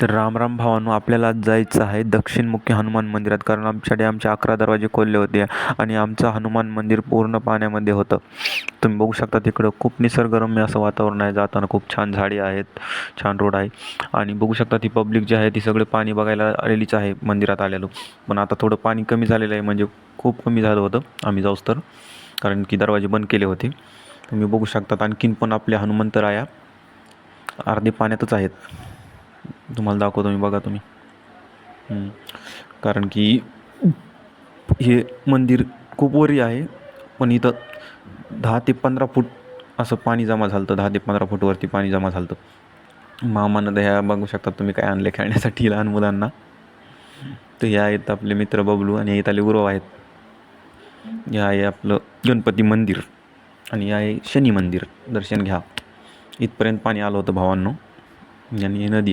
तर राम राम भावांनो, आपल्याला आज जायचं आहे दक्षिणमुखी हनुमान मंदिरात, कारण आमचे 11 दरवाजे खोलले होते आणि आमचं हनुमान मंदिर पूर्ण पाण्यामध्ये होतं. तुम्ही बघू शकता तिकडं खूप निसर्गरम्य असं वातावरण आहे. जाताना खूप छान झाडी आहेत, छान रोड आहे आणि बघू शकता ती पब्लिक जी आहे ती सगळे पाणी बघायला आलेलीच आहे मंदिरात आलेलो. पण आता थोडं पाणी कमी झालेलं आहे, म्हणजे खूप कमी झालं होतं आम्ही जाऊस तर, कारण की दरवाजे बंद केले होते. तुम्ही बघू शकतात आणखीन पण आपल्या हनुमंतराया अर्धे पाण्यातच आहेत. तुम्हाला दाखवतो मी, बघा तुम्ही. कारण की हे मंदिर खूप वरी आहे, पण इथं 10 ते 15 फूट असं पाणी जमा झालं होतं. 10 ते 15 फूटवरती पाणी जमा झालं होतं. मामानं ह्या बघू शकता तुम्ही काय आणले खेळण्यासाठी लहान मुलांना. तर हे आहेत आपले मित्र बबलू आणि इथं आले गुरव आहेत. हे आहे आपलं गणपती मंदिर आणि हे आहे शनी मंदिर. दर्शन घ्या. इथपर्यंत पाणी आलं होतं भावांनो, आणि ही नदी